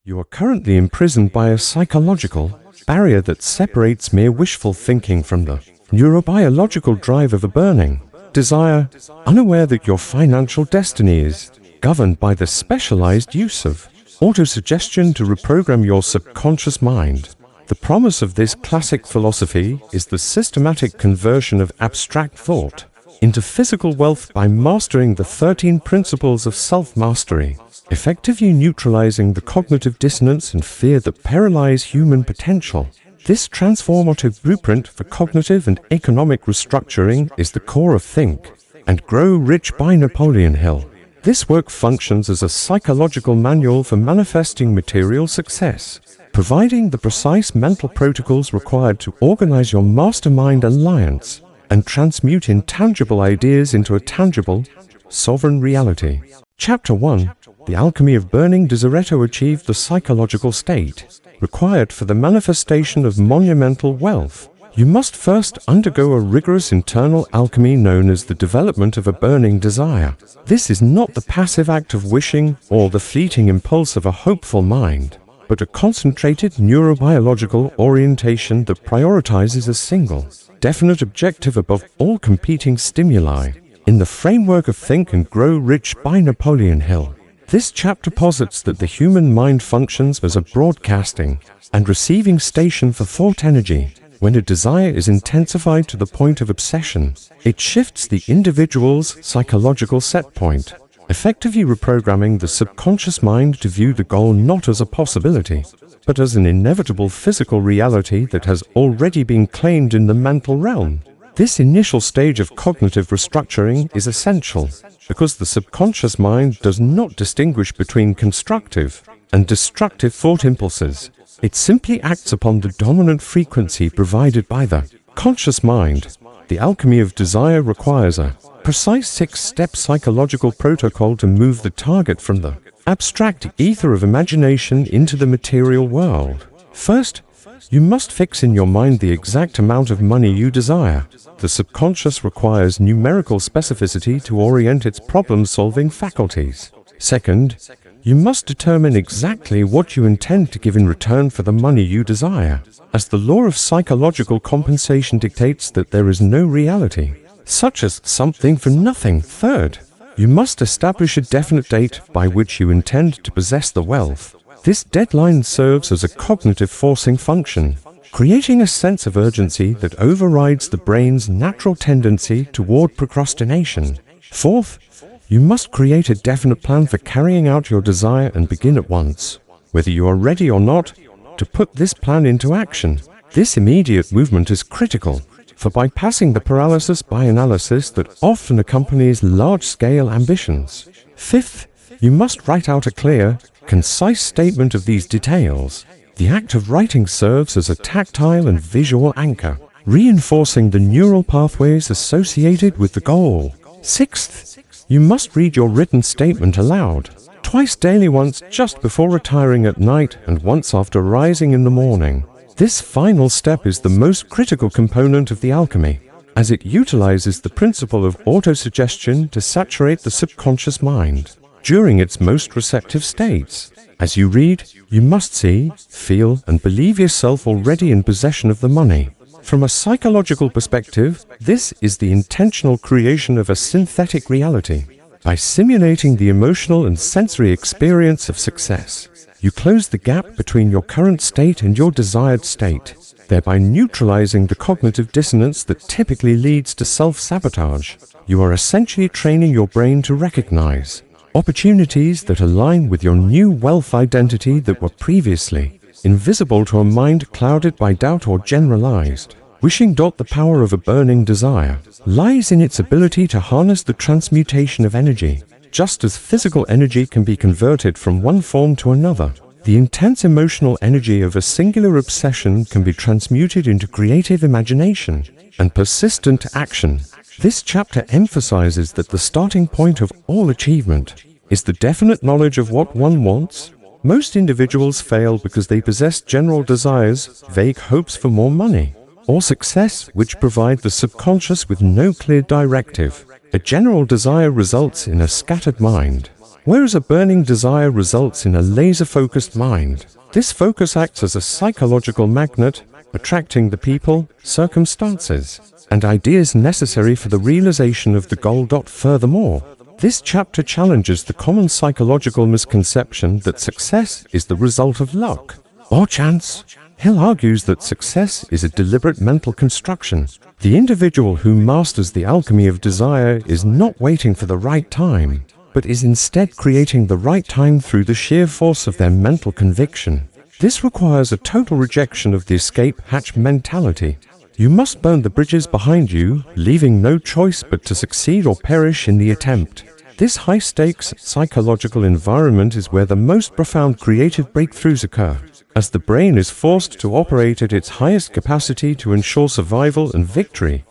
You are currently imprisoned by a psychological barrier that separates mere wishful thinking from the neurobiological drive of a burning desire, unaware that your financial destiny is governed by the specialized use of autosuggestion to reprogram your subconscious mind. The promise of this classic philosophy is the systematic conversion of abstract thought into physical wealth by mastering the 13 principles of self-mastery, effectively neutralizing the cognitive dissonance and fear that paralyze human potential. This transformative blueprint for cognitive and economic restructuring is the core of Think and Grow Rich by Napoleon Hill. This work functions as a psychological manual for manifesting material success, providing the precise mental protocols required to organize your mastermind alliance and transmute intangible ideas into a tangible, sovereign reality. Chapter 1. The Alchemy of Burning. Desiree achieved the psychological state required for the manifestation of monumental wealth. You must first undergo a rigorous internal alchemy known as the development of a burning desire. This is not the passive act of wishing or the fleeting impulse of a hopeful mind, but a concentrated neurobiological orientation that prioritizes a single, definite objective above all competing stimuli. In the framework of Think and Grow Rich by Napoleon Hill, this chapter posits that the human mind functions as a broadcasting and receiving station for thought energy. When a desire is intensified to the point of obsession, it shifts the individual's psychological set point, effectively reprogramming the subconscious mind to view the goal not as a possibility, but as an inevitable physical reality that has already been claimed in the mental realm. This initial stage of cognitive restructuring is essential because the subconscious mind does not distinguish between constructive and destructive thought impulses. It simply acts upon the dominant frequency provided by the conscious mind. The alchemy of desire requires a precise 6-step psychological protocol to move the target from the abstract ether of imagination into the material world. First, you must fix in your mind the exact amount of money you desire. The subconscious requires numerical specificity to orient its problem-solving faculties. Second, you must determine exactly what you intend to give in return for the money you desire, as the law of psychological compensation dictates that there is no reality, such as something for nothing. Third, you must establish a definite date by which you intend to possess the wealth. This deadline serves as a cognitive forcing function, creating a sense of urgency that overrides the brain's natural tendency toward procrastination. Fourth, you must create a definite plan for carrying out your desire and begin at once, whether you are ready or not, to put this plan into action. This immediate movement is critical for bypassing the paralysis by analysis that often accompanies large-scale ambitions. Fifth, you must write out a clear, concise statement of these details. The act of writing serves as a tactile and visual anchor, reinforcing the neural pathways associated with the goal. Sixth, you must read your written statement aloud, twice daily, once just before retiring at night and once after rising in the morning. This final step is the most critical component of the alchemy, as it utilizes the principle of autosuggestion to saturate the subconscious mind during its most receptive states. As you read, you must see, feel, and believe yourself already in possession of the money. From a psychological perspective, this is the intentional creation of a synthetic reality. By simulating the emotional and sensory experience of success, you close the gap between your current state and your desired state, thereby neutralizing the cognitive dissonance that typically leads to self-sabotage. You are essentially training your brain to recognize opportunities that align with your new wealth identity that were previously invisible to a mind clouded by doubt or generalized wishing. The power of a burning desire lies in its ability to harness the transmutation of energy. Just as physical energy can be converted from one form to another, the intense emotional energy of a singular obsession can be transmuted into creative imagination and persistent action. This chapter emphasizes that the starting point of all achievement is the definite knowledge of what one wants. Most individuals fail because they possess general desires, vague hopes for more money, or success which provide the subconscious with no clear directive. A general desire results in a scattered mind, whereas a burning desire results in a laser-focused mind. This focus acts as a psychological magnet, attracting the people, circumstances, and ideas necessary for the realization of the goal. Furthermore, this chapter challenges the common psychological misconception that success is the result of luck or chance. Hill argues that success is a deliberate mental construction. The individual who masters the alchemy of desire is not waiting for the right time, but is instead creating the right time through the sheer force of their mental conviction. This requires a total rejection of the escape hatch mentality. You must burn the bridges behind you, leaving no choice but to succeed or perish in the attempt. This high-stakes psychological environment is where the most profound creative breakthroughs occur, as the brain is forced to operate at its highest capacity to ensure survival and victory.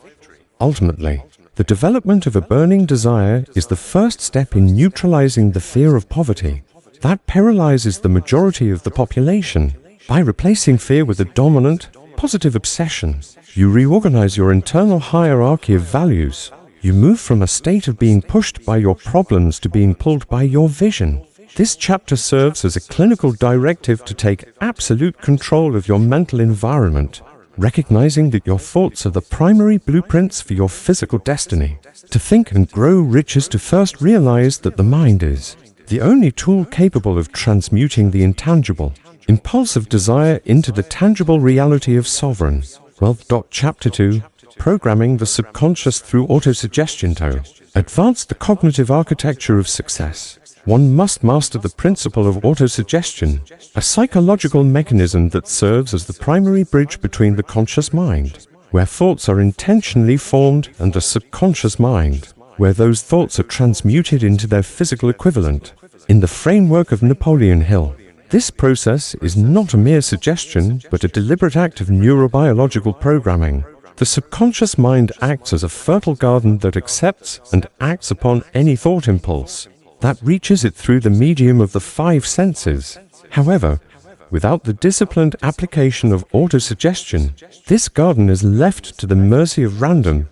Ultimately, the development of a burning desire is the first step in neutralizing the fear of poverty that paralyzes the majority of the population. By replacing fear with a dominant, positive obsession, you reorganize your internal hierarchy of values. You move from a state of being pushed by your problems to being pulled by your vision. This chapter serves as a clinical directive to take absolute control of your mental environment, recognizing that your thoughts are the primary blueprints for your physical destiny. To think and grow rich is to first realize that the mind is the only tool capable of transmuting the intangible, impulsive desire into the tangible reality of sovereign wealth. Chapter 2, Programming the Subconscious Through Autosuggestion. To advance the cognitive architecture of success, one must master the principle of autosuggestion, a psychological mechanism that serves as the primary bridge between the conscious mind, where thoughts are intentionally formed, and the subconscious mind, where those thoughts are transmuted into their physical equivalent. In the framework of Napoleon Hill, this process is not a mere suggestion, but a deliberate act of neurobiological programming. The subconscious mind acts as a fertile garden that accepts and acts upon any thought impulse that reaches it through the medium of the five senses. However, without the disciplined application of autosuggestion, this garden is left to the mercy of random,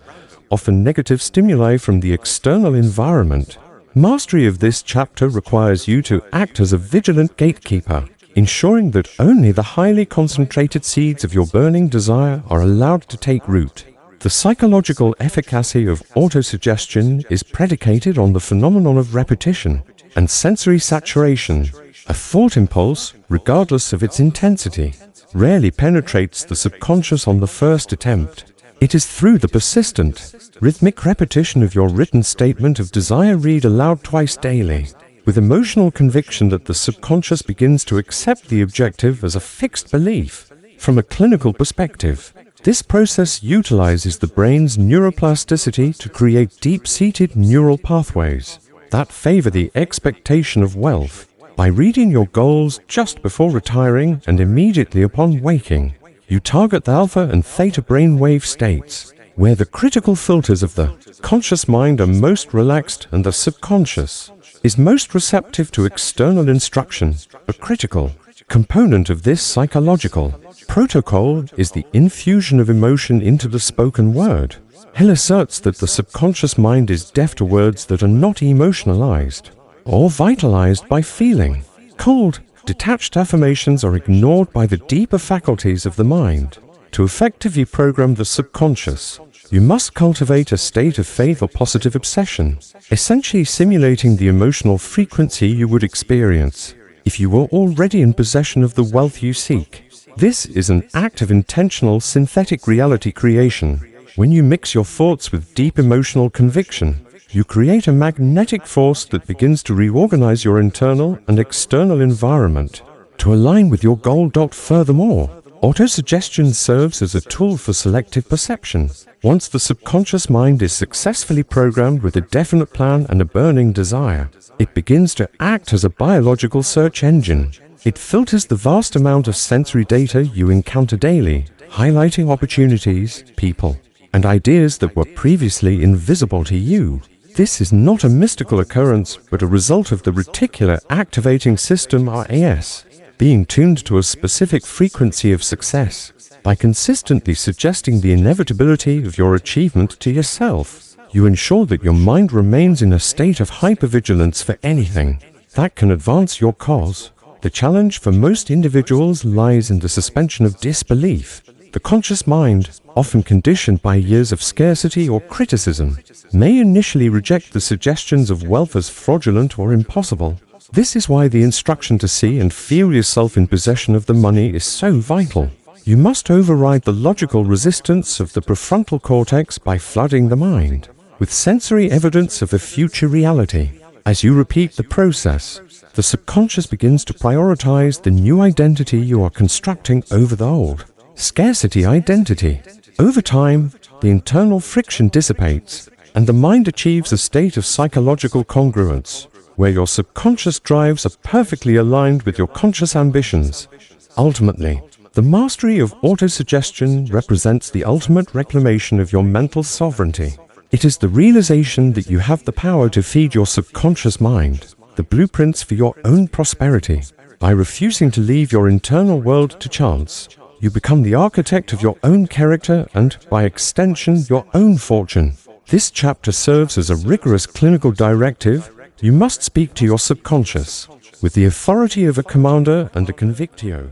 often negative stimuli from the external environment. Mastery of this chapter requires you to act as a vigilant gatekeeper, ensuring that only the highly concentrated seeds of your burning desire are allowed to take root. The psychological efficacy of autosuggestion is predicated on the phenomenon of repetition and sensory saturation. A thought impulse, regardless of its intensity, rarely penetrates the subconscious on the first attempt. It is through the persistent, rhythmic repetition of your written statement of desire read aloud twice daily, with emotional conviction, that the subconscious begins to accept the objective as a fixed belief. From a clinical perspective, this process utilizes the brain's neuroplasticity to create deep-seated neural pathways that favor the expectation of wealth. By reading your goals just before retiring and immediately upon waking, you target the alpha and theta brainwave states, where the critical filters of the conscious mind are most relaxed and the subconscious is most receptive to external instruction. A critical component of this psychological protocol is the infusion of emotion into the spoken word. Hill asserts that the subconscious mind is deaf to words that are not emotionalized or vitalized by feeling. Cold, detached affirmations are ignored by the deeper faculties of the mind. To effectively program the subconscious, you must cultivate a state of faith or positive obsession, essentially simulating the emotional frequency you would experience if you were already in possession of the wealth you seek. This is an act of intentional synthetic reality creation. When you mix your thoughts with deep emotional conviction, you create a magnetic force that begins to reorganize your internal and external environment to align with your goal. Furthermore, autosuggestion serves as a tool for selective perception. Once the subconscious mind is successfully programmed with a definite plan and a burning desire, it begins to act as a biological search engine. It filters the vast amount of sensory data you encounter daily, highlighting opportunities, people, and ideas that were previously invisible to you. This is not a mystical occurrence, but a result of the reticular activating system RAS being tuned to a specific frequency of success. By consistently suggesting the inevitability of your achievement to yourself, you ensure that your mind remains in a state of hypervigilance for anything that can advance your cause. The challenge for most individuals lies in the suspension of disbelief. The conscious mind, often conditioned by years of scarcity or criticism, may initially reject the suggestions of wealth as fraudulent or impossible. This is why the instruction to see and feel yourself in possession of the money is so vital. You must override the logical resistance of the prefrontal cortex by flooding the mind with sensory evidence of a future reality. As you repeat the process, the subconscious begins to prioritize the new identity you are constructing over the old. Scarcity identity. Over time, the internal friction dissipates, and the mind achieves a state of psychological congruence, where your subconscious drives are perfectly aligned with your conscious ambitions. Ultimately, the mastery of autosuggestion represents the ultimate reclamation of your mental sovereignty. It is the realization that you have the power to feed your subconscious mind the blueprints for your own prosperity. By refusing to leave your internal world to chance, you become the architect of your own character and, by extension, your own fortune. This chapter serves as a rigorous clinical directive. You must speak to your subconscious with the authority of a commander and a convictio.